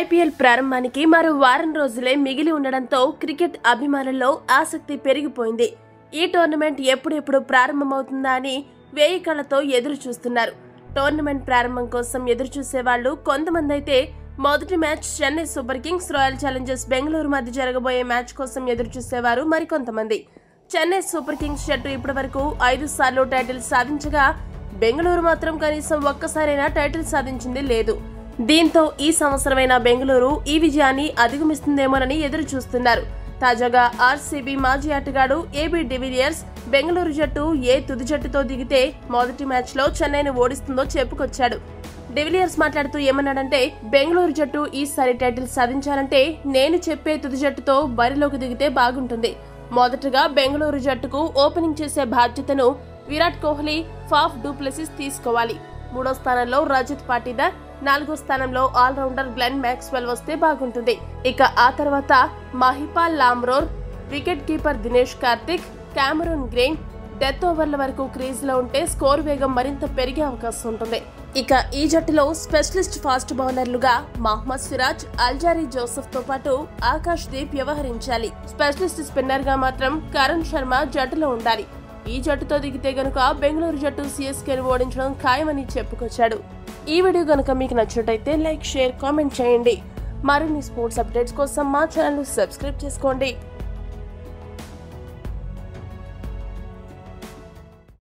IPL ప్రారంభానికి మరో వారం రోజులే మిగిలి ఉండడంతో క్రికెట్ అభిమానుల్లో ఆసక్తి పెరిగిపోయింది. ఈ టోర్నమెంట్ ఎప్పుడెప్పుడు ప్రారంభమవుతుందా అని వేయి కళ్లతో ఎదురు చూస్తున్నారు. టోర్నమెంట్ ప్రారంభం కోసం ఎదురు చూసేవాళ్లు కొంతమంది అయితే మొదటి match Chennai super Kings royal Challengers Bengaluru మధ్య జరగబోయే మ్యాచ్ కోసం ఎదురు చూసేవారు మరికొంతమంది. చెన్నై సూపర్ కింగ్స్ జట్టు ఇప్పటివరకు 5 సార్లు టైటిల్ సాధించగా బెంగళూరు మాత్రం కనీసం ఒక్కసారైనా టైటిల్ సాధించింది లేదు. దీంతో ఈ సంవత్సరమైన బెంగళూరు ఈ విజయాన్ని అధిగమిస్తుందేమోనని ఎదురు చూస్తున్నారు. తాజాగా ఆర్సీబీ మాజీ ఆటగాడు ఏబీ డివిలియర్స్ బెంగళూరు జట్టు ఏ తుది జట్టుతో దిగితే మొదటి మ్యాచ్ లో చెన్నైని ఓడిస్తుందో చెప్పుకొచ్చాడు. డివిలియర్స్ మాట్లాడుతూ ఏమన్నాడంటే, బెంగళూరు జట్టు ఈసారి టైటిల్ సాధించాలంటే నేను చెప్పే తుది జట్టుతో బరిలోకి దిగితే బాగుంటుంది. మొదటగా బెంగళూరు జట్టుకు ఓపెనింగ్ చేసే బాధ్యతను Virat Kohli, Faf du Plessis తీసుకోవాలి. 3వ స్థానంలో రజత్ పాటీదార్, 4వ స్థానంలో ఆల్రౌండర్ గ్లెన్ మ్యాక్స్వెల్ వస్తే బాగుంటుంది. ఇక ఆ తర్వాత Mahipal Lomror, wicket keeper Dinesh Karthik, Cameron Green death ఓవర్ల వరకు క్రీజ్ లో ఉంటే స్కోర్ వేగం మరింత పెరిగే అవకాశం ఉంటుంది. ఇక ఈ జట్టులో స్పెషలిస్ట్ ఫాస్ట్ బౌలర్లుగా మహ్మద్ సిరాజ్, అల్జారీ జోసెఫ్ తో పాటు ఆకాష్ దీప్ వ్యవహరించాలి. స్పెషలిస్ట్ స్పిన్నర్ గా మాత్రం కరణ్ శర్మ జట్టులో ఉండాలి. ఈ జట్టుతో దిగితే గనుక బెంగళూరు జట్టు సిఎస్కేను ఓడించడం ఖాయమని చెప్పుకొచ్చాడు. ఈ వీడియో గనుక మీకు నచ్చినట్టయితే లైక్, షేర్, కామెంట్ చేయండి. మరిన్ని స్పోర్ట్స్ అప్డేట్స్ కోసం మా ఛానల్ సబ్స్క్రైబ్ చేసుకోండి.